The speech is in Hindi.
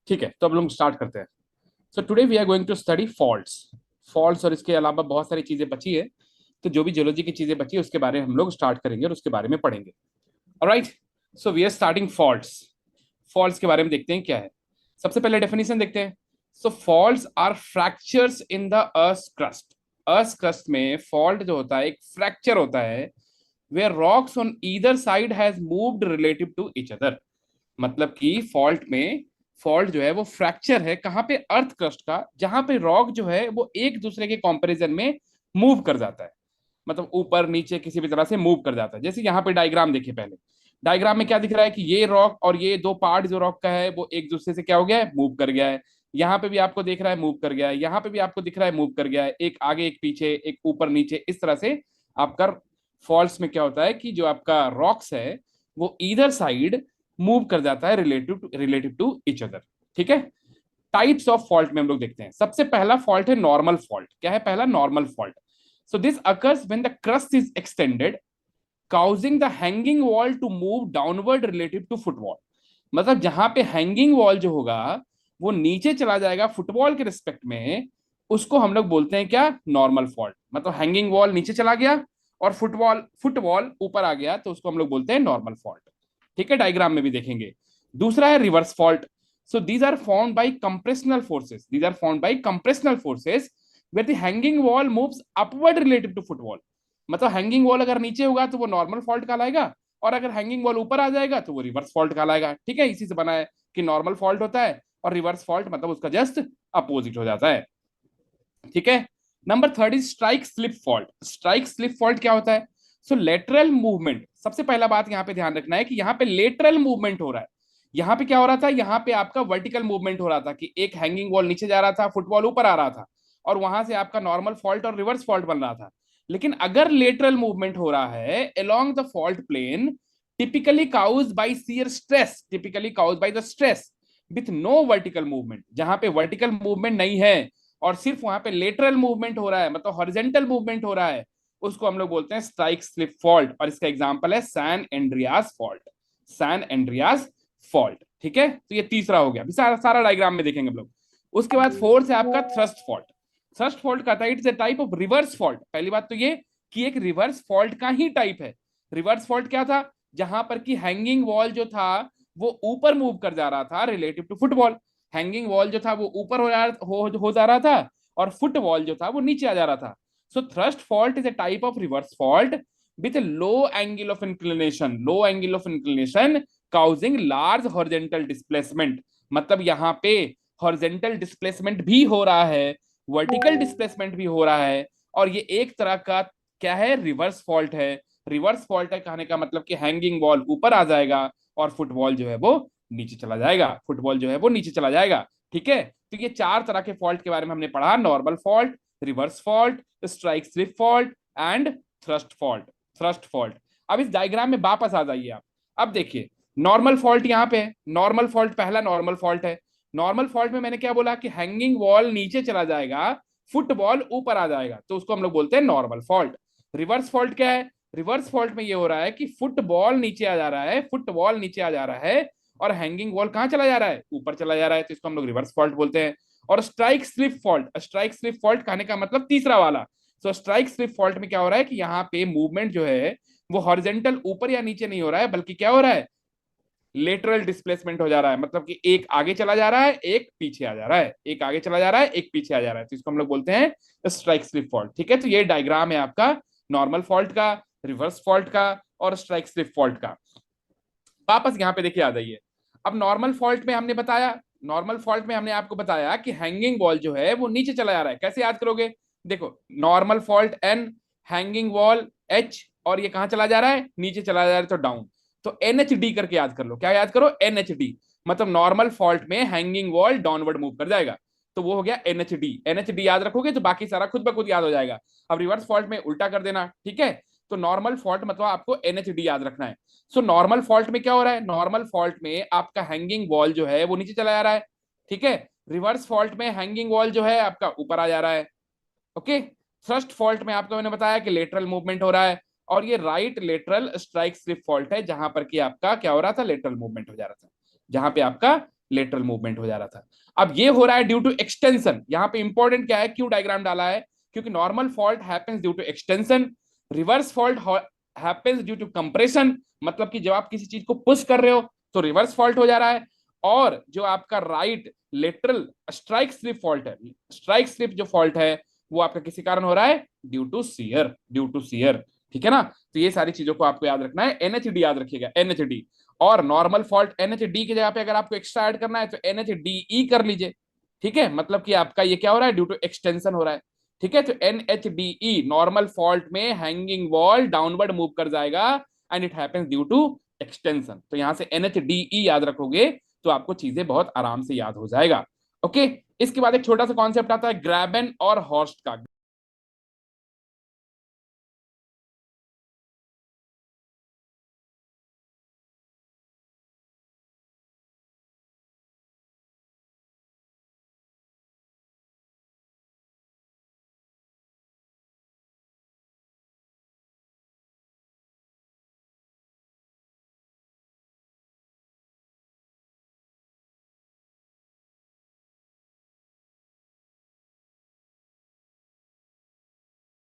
ठीक है, तो अब लोग स्टार्ट करते हैं। So today we are going to study faults. Faults और इसके अलावा बहुत सारी चीजें बची है, तो जो भी जियोलॉजी की चीजें बची है उसके बारे में हम लोग स्टार्ट करेंगे और उसके बारे में पढ़ेंगे। Alright, so we are starting faults. Faults के बारे में देखते हैं क्या है। सबसे पहले डेफिनेशन देखते हैं। So faults are fractures in the earth crust. Earth crust में फॉल्ट जो होता है एक फ्रैक्चर होता है, where rocks on either side has moved relative to each other. मतलब कि फॉल्ट में फॉल्ट जो है वो फ्रैक्चर है कहाँ पे, अर्थ क्रस्ट का, जहां पे रॉक जो है वो एक दूसरे के कंपैरिजन में मूव कर जाता है। मतलब ऊपर नीचे किसी भी तरह से मूव कर जाता है। जैसे यहाँ पे डायग्राम देखिए, पहले डायग्राम में क्या दिख रहा है कि ये रॉक और ये दो पार्ट जो रॉक का है वो एक दूसरे से क्या हो गया है, मूव कर गया है। यहाँ पे भी आपको देख रहा है मूव कर गया है, यहाँ पे भी आपको दिख रहा है मूव कर गया है, एक आगे एक पीछे एक ऊपर नीचे, इस तरह से आपका फॉल्स में क्या होता है कि जो आपका रॉक्स है वो ईदर साइड मूव कर जाता है रिलेटिव टू इच अदर। ठीक है। टाइप्स ऑफ फॉल्ट में हम लोग देखते हैं। सबसे पहला फॉल्ट है नॉर्मल फॉल्ट। क्या है पहला? Normal fault. So this occurs when the crust is extended causing the hanging wall to move downward relative to footwall। मतलब जहां पे हैंगिंग वॉल जो होगा वो नीचे चला जाएगा फुटबॉल के रिस्पेक्ट में, उसको हम लोग बोलते हैं क्या? Normal fault. मतलब हैंगिंग वॉल नीचे चला गया और फुटबॉल ऊपर आ गया, तो उसको हम लोग बोलते हैं नॉर्मल फॉल्ट। ठीक है, डायग्राम में भी देखेंगे। दूसरा है reverse fault. So these are formed by compressional forces. These are formed by compressional forces where the hanging wall moves upward relative to footwall. मतलब हैंगिंग वॉल अगर नीचे होगा तो वो नॉर्मल फॉल्ट कहलाएगा, और अगर हैंगिंग वॉल ऊपर आ जाएगा तो वो रिवर्स फॉल्ट कहलाएगा। ठीक है, इसी से बना है कि नॉर्मल फॉल्ट होता है और रिवर्स फॉल्ट मतलब उसका जस्ट अपोजिट हो जाता है। ठीक है। Number third is strike slip fault. Strike slip fault क्या होता है? सो लेटरल मूवमेंट। सबसे पहला बात यहाँ पे ध्यान रखना है कि यहाँ पे लेटरल मूवमेंट हो रहा है। यहाँ पे क्या हो रहा था? यहाँ पे आपका वर्टिकल मूवमेंट हो रहा था कि एक हैंगिंग वॉल नीचे जा रहा था, फुटबॉल ऊपर आ रहा था, और वहां से आपका नॉर्मल फॉल्ट और रिवर्स फॉल्ट बन रहा था। लेकिन अगर लेटरल मूवमेंट हो रहा है along the fault plane, typically caused by shear stress, typically caused by the stress with no vertical movement. जहां पे वर्टिकल मूवमेंट नहीं है और सिर्फ वहां पे लेटरल मूवमेंट हो रहा है, मतलब हॉरिजेंटल मूवमेंट हो रहा है, उसको हम लोग बोलते हैं स्ट्राइक स्लिप फॉल्ट। और इसका एग्जांपल है San Andreas fault. San Andreas fault. ठीक है, तो ये तीसरा हो गया। अभी सारा सारा डायग्राम में देखेंगे हम लोग। उसके बाद फोर्थ है आपका थ्रस्ट फॉल्ट। थ्रस्ट फॉल्ट कहता है it's a type of reverse fault. पहली बात तो ये कि एक रिवर्स फॉल्ट का ही टाइप है। रिवर्स फॉल्ट क्या था? जहां पर कि हैंगिंग वॉल जो था वो ऊपर मूव कर जा रहा था relative to footwall. Hanging wall जो था वो ऊपर हो जा रहा था और फुटबॉल जो था वो नीचे आ जा रहा था। So thrust fault is a type of reverse fault with low angle of inclination. Low angle of inclination causing large horizontal displacement. मतलब यहाँ पे हॉरिजेंटल डिस्प्लेसमेंट भी हो रहा है, वर्टिकल डिस्प्लेसमेंट भी हो रहा है, और ये एक तरह का क्या है? रिवर्स फॉल्ट है। रिवर्स फॉल्ट है कहने का मतलब कि हैंगिंग वॉल ऊपर आ जाएगा और फुटबॉल जो है वो नीचे चला जाएगा। फुटबॉल जो है वो नीचे चला जाएगा। ठीक है, तो ये चार तरह के फॉल्ट के बारे में हमने पढ़ा। Normal fault, reverse fault, strike slip fault and thrust fault. Thrust fault. अब इस डायग्राम में वापस आ जाइए आप। अब देखिए नॉर्मल फॉल्ट यहाँ पे है। नॉर्मल फॉल्ट पहला नॉर्मल फॉल्ट है। नॉर्मल फॉल्ट में मैंने क्या बोला कि हैंगिंग वॉल नीचे चला जाएगा, फुटबॉल ऊपर आ जाएगा, तो उसको हम लोग बोलते हैं नॉर्मल फॉल्ट। रिवर्स फॉल्ट क्या है? रिवर्स फॉल्ट में ये हो रहा है कि फुटबॉल नीचे आ जा रहा है, फुटबॉल नीचे आ जा रहा है और हैंगिंग वॉल कहां चला जा रहा है? ऊपर चला जा रहा है, तो इसको हम लोग रिवर्स फॉल्ट बोलते हैं। और strike slip fault. Strike slip fault कहने का मतलब तीसरा वाला। सो स्ट्राइक स्लिप फॉल्ट में क्या हो रहा है कि यहाँ पे मूवमेंट जो है वो हॉरिजेंटल ऊपर या नीचे नहीं हो रहा है, बल्कि क्या हो रहा है? लेटरल डिस्प्लेसमेंट हो जा रहा है। मतलब कि एक आगे चला जा रहा है, एक पीछे आ जा रहा है, एक आगे चला जा रहा है, एक पीछे आ जा रहा है, तो इसको हम लोग बोलते हैं स्ट्राइक स्लिप फॉल्ट। ठीक है, तो ये डायग्राम है आपका नॉर्मल फॉल्ट का, रिवर्स फॉल्ट का और स्ट्राइक स्लिप फॉल्ट का। वापस यहाँ पे देखिए आ जाइए। अब नॉर्मल फॉल्ट में हमने बताया, नॉर्मल फॉल्ट में हमने आपको बताया कि हैंगिंग वॉल जो है वो नीचे चला जा रहा है। कैसे याद करोगे? देखो normal fault N, hanging wall H, और ये कहां चला जा रहा है? नीचे चला जा रहा है, तो डाउन। तो NHD करके याद कर लो। क्या याद करो? NHD। मतलब नॉर्मल फॉल्ट में हैंगिंग वॉल डाउनवर्ड मूव कर जाएगा, तो वो हो गया NHD। NHD याद रखोगे तो बाकी सारा खुद ब खुद याद हो जाएगा। अब रिवर्स फॉल्ट में उल्टा कर देना। ठीक है, तो नॉर्मल फॉल्ट मतलब आपको NHD याद रखना है। सो नॉर्मल फॉल्ट में क्या हो रहा है? नॉर्मल फॉल्ट में आपका हैंगिंग वॉल जो है वो नीचे चला जा रहा है। ठीक है, रिवर्स फॉल्ट में हैंगिंग वॉल जो है आपका ऊपर आ जा रहा है। ओके, थ्रस्ट फॉल्ट में आपको मैंने बताया कि लेटरल मूवमेंट हो रहा है, और ये right lateral strike slip fault है जहां पर कि आपका क्या हो रहा था? लेटरल मूवमेंट हो जा रहा था, जहां पे आपका लेटरल मूवमेंट हो जा रहा था। अब ये हो रहा है ड्यू टू एक्सटेंशन। यहाँ पे इंपॉर्टेंट क्या है, क्यों डायग्राम डाला है, क्योंकि normal fault happens due to extension, reverse fault happens due to compression, मतलब कि जब आप किसी चीज को पुश कर रहे हो तो रिवर्स फॉल्ट हो जा रहा है। और जो आपका right lateral strike slip fault है, स्ट्राइक स्लिप जो फॉल्ट है वो आपका किसी कारण हो रहा है, due to shear, due to shear. ठीक है ना, तो ये सारी चीजों को आपको याद रखना है। एनएचडी याद रखिएगा, एनएचडी। और नॉर्मल फॉल्ट एनएचडी की जगह पे अगर आपको एक्स्ट्रा ऐड करना है तो एनएचडीई कर लीजिए। ठीक है, मतलब कि आपका ये क्या हो रहा है, ड्यू टू एक्सटेंशन हो रहा है। ठीक है, तो एनएचडीई नॉर्मल फॉल्ट में हैंगिंग वॉल डाउनवर्ड मूव कर जाएगा and it happens due to extension. तो यहां से एनएचडीई याद रखोगे तो आपको चीजें बहुत आराम से याद हो जाएगा। ओके, इसके बाद एक छोटा सा कॉन्सेप्ट आता है ग्रैबन और हॉर्स्ट का।